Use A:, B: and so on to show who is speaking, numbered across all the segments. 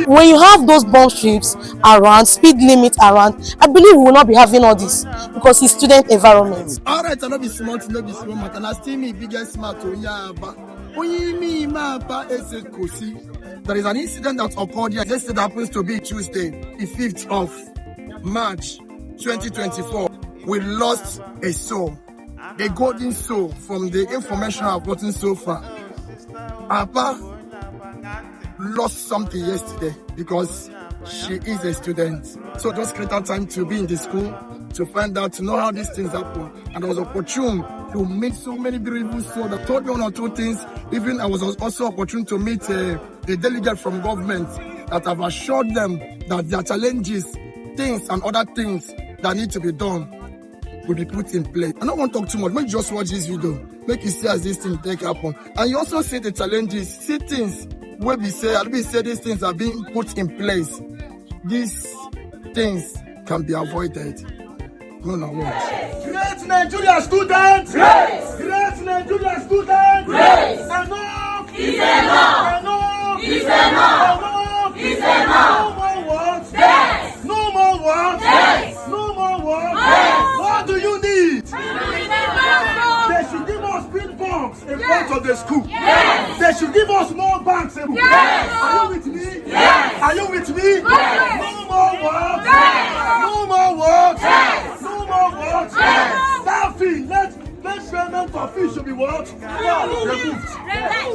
A: when you have those bomb strips around, speed limit around, I believe we will not be having all this because it's student environment.
B: All right, I know be smart, no be smart, and I still me biggest smart to Yaba. There is an incident that occurred here. This happens to be Tuesday, the 5th of March 2024. We lost a soul, a golden soul, from the information I've gotten so far. Abba lost something yesterday because she is a student. So just create that time to be in the school, to find out, to know how these things happen. And I was opportune to meet so many beautiful souls that told me one or two things. Even I was also opportune to meet a delegate from government that have assured them that their challenges, things and other things that need to be done will be put in place. I don't want to talk too much. Make you just watch this video. Make you see as these things take happen. And you also see the challenges, see things where we say these things are being put in place. These things can be avoided. No.
C: Great Nigerian students! Grace! Great Nigerian students! Grace! Enough! Is enough! Enough! Is enough! Enough! Is enough! No more words! Yes! No more words! Yes! No more words! Yes! What do you need? They should give us speed bombs in front of the school. Yes! They should give us more banks. Yes! Are you with me? Yes! Are you with me? Yes! No more words! Yes! No more words! Yes! No more words! Yes! That fee, let payment for fee should be what? Removed.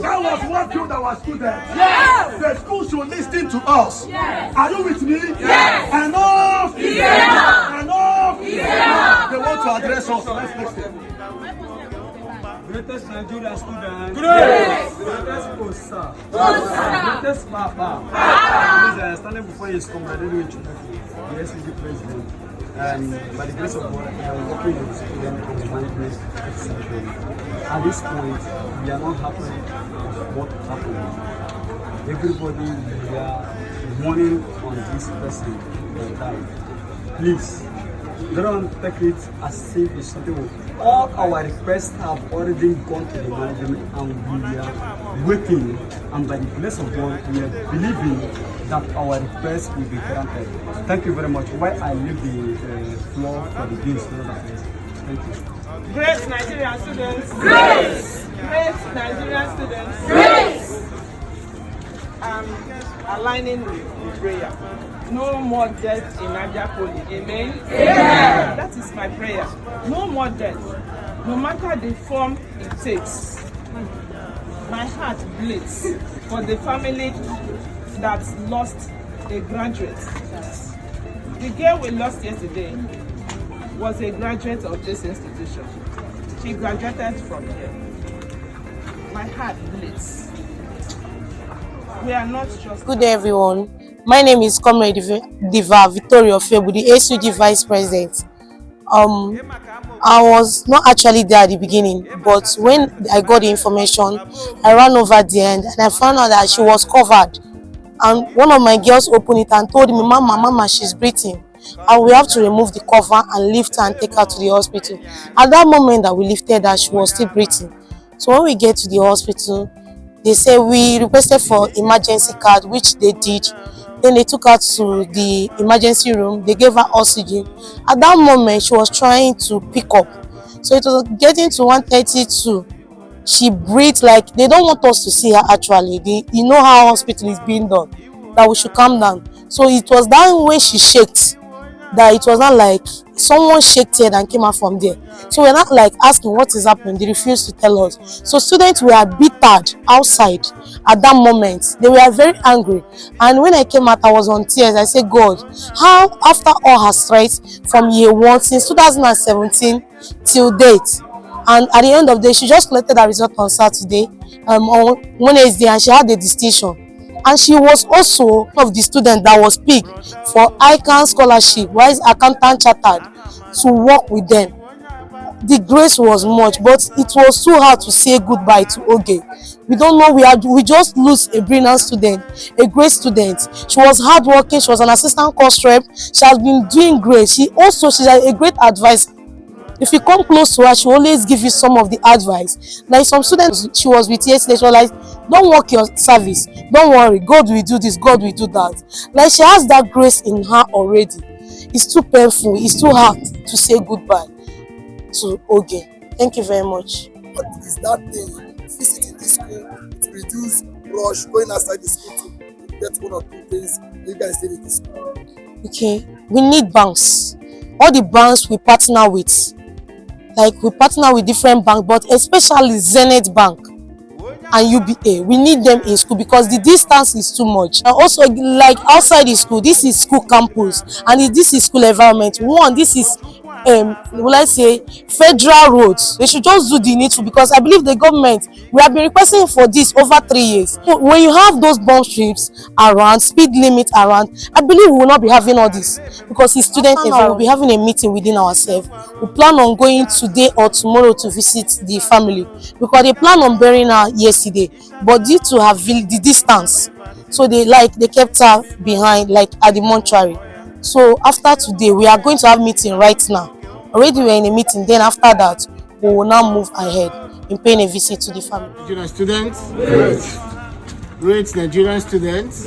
C: That was what killed our students. Yes! The school should listen to us. Yes! Are you with me? Yes! Enough! Is enough! Enough! Is enough! They want to address us. Let's listen.
D: Greatest Nigerian student. Greatest Osa. Greatest Papa. Please, I am standing before you, congratulating the SCG president. And by the grace of God, I am working with the student on the management section. At this point, we are not happy with what happened. Everybody, we are mourning on this person that died. Please, don't take it as if it's something. All our requests have already gone to the management and we are waiting. And by the grace of God, we are believing that our requests will be granted. Thank you very much. While I leave the floor for the deans. Thank you.
E: Great Nigerian students.
A: Grace!
E: Great Nigerian students.
A: Grace!
E: Aligning with prayer. No more death in Abia Poly. Amen?
A: Amen.
E: That is my prayer. No more death. No matter the form it takes. My heart bleeds for the family that lost a graduate. The girl we lost yesterday was a graduate of this institution. She graduated from here. My heart bleeds. We are not just...
A: Good day, everyone. My name is Comrade Diva Victoria Febu, the ASUG Vice President. I was not actually there at the beginning, but when I got the information, I ran over there and I found out that she was covered. And one of my girls opened it and told me, Mama, she's breathing. And we have to remove the cover and lift her and take her to the hospital. At that moment that we lifted her, she was still breathing. So when we get to the hospital, they say we requested for emergency card, which they did. Then they took her to the emergency room. They gave her oxygen. At that moment, she was trying to pick up. So it was getting to 1:32. She breathed like they don't want us to see her actually. You know how hospital is being done, that we should calm down. So it was that when she shaked, that it was not like someone shaked her and came out from there. So we're not like asking what is happening. They refused to tell us. So students were bittered outside at that moment. They were very angry. And when I came out, I was on tears. I said, God, how after all her strides from year one since 2017 till date, and at the end of the day, she just collected her result on Saturday, on Wednesday, and she had the distinction. And she was also one of the students that was picked for ICANN scholarship, wise accountant chartered, to work with them. The grace was much, but it was too hard to say goodbye to Oge. We don't know, we just lose a brilliant student, a great student. She was hardworking, she was an assistant course rep, she has been doing great. She's a great advisor. If you come close to her, she will always give you some of the advice. Like some students she was with yesterday, she was like, don't work your service, don't worry, God will do this, God will do that. Like she has that grace in her already. It's too painful, it's too hard to say goodbye to Oge. Thank you very much.
B: What is that thing? Visiting the school to reduce rush, going outside the school to get one or two things you guys did in the school.
A: Okay, we need banks. All the banks we partner with, like we partner with different banks, but especially Zenith Bank and UBA, we need them in school because the distance is too much. And also, like outside the school, this is school campus and this is school environment. One, this is will I say federal roads. They should just do the needful because I believe the government, we have been requesting for this over 3 years. So when you have those bomb strips around, speed limit around, I believe we will not be having all this because it's student environment. We'll be having a meeting within ourselves. We plan on going today or tomorrow to visit the family because they plan on burying her yesterday, but due to her the distance, so they kept her behind, like at the mortuary. So after today, we are going to have meeting right now. Already we are in a meeting. Then after that, we will now move ahead in paying a visit to the family.
F: Nigerian students, great Nigerian students,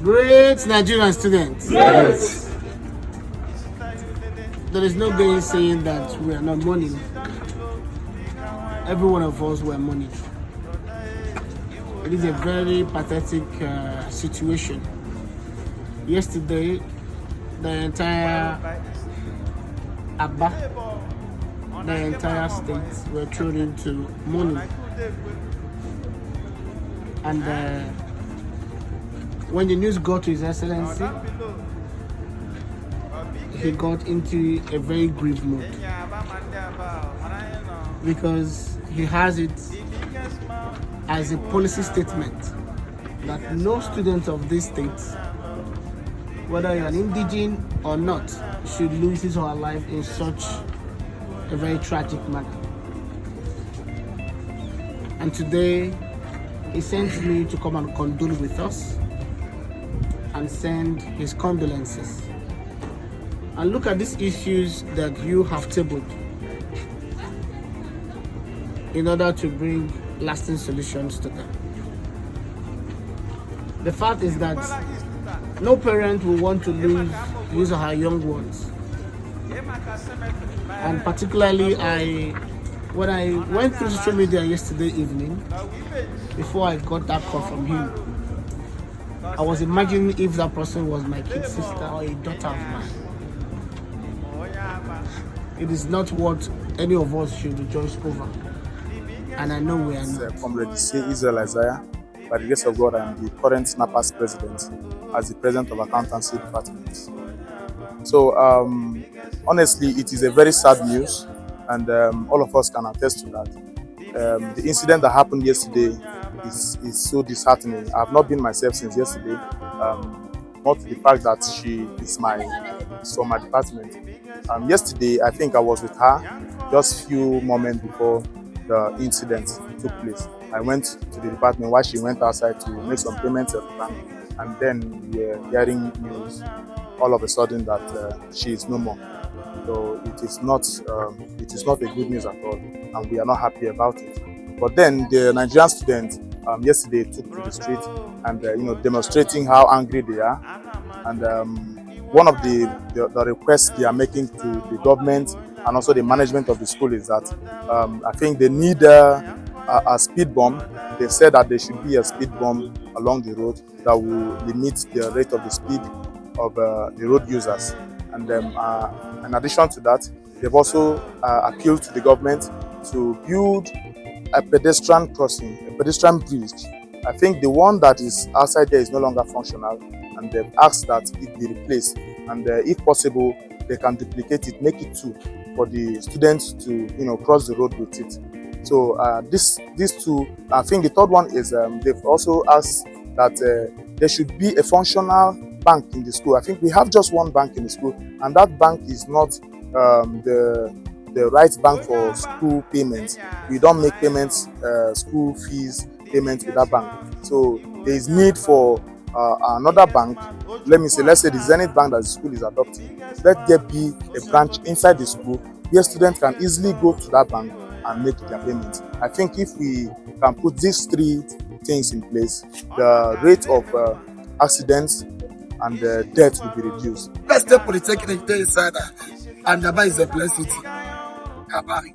F: great Nigerian students. There is no going saying that we are not mourning. Every one of us were mourning. It is a very pathetic situation. Yesterday, the entire Abba, the entire state were thrown into mourning. And when the news got to His Excellency, he got into a very grave mood because he has it as a policy statement that no student of this state, whether you're an indigene or not, should lose his or her life in such a very tragic manner. And today, he sent me to come and condole with us and send his condolences. And look at these issues that you have tabled in order to bring lasting solutions to them. The fact is that no parent will want to lose his or her young ones. And particularly, when I went through social media yesterday evening, before I got that call from him, I was imagining if that person was my kid sister or a daughter of mine. It is not what any of us should rejoice over. And I know we are not.
G: Comrade Israel Isaiah. By the grace of God, I am the current NAPAS president as the president of accountancy department. So honestly, it is a very sad news, and all of us can attest to that. The incident that happened yesterday is so disheartening. I have not been myself since yesterday. Not the fact that she is from my department. Yesterday, I think I was with her just few moments before the incident took place. I went to the department while she went outside to make some payments at the bank, and then we were hearing news all of a sudden that she is no more. So it is not a good news at all, and we are not happy about it. But then the Nigerian students yesterday took to the street and demonstrating how angry they are. And one of the requests they are making to the government and also the management of the school is that I think they need a speed bump. They said that there should be a speed bump along the road that will limit the rate of the speed of the road users. And in addition to that, they've also appealed to the government to build a pedestrian crossing, a pedestrian bridge. I think the one that is outside there is no longer functional, and they've asked that it be replaced. And if possible, they can duplicate it, make it two, for the students to cross the road with it. So these two, I think the third one is they've also asked that there should be a functional bank in the school. I think we have just one bank in the school, and that bank is not the right bank for school payments. We don't make payments, school fees payments with that bank. So there is need for another bank, let's say the Zenith Bank that the school is adopting, let there be a branch inside the school where students can easily go to that bank and make their payments. I think if we can put these three things in place, the rate of accidents and death will be reduced.
B: Abia State Polytechnic dey inside and Abia is a blessed city. Abia.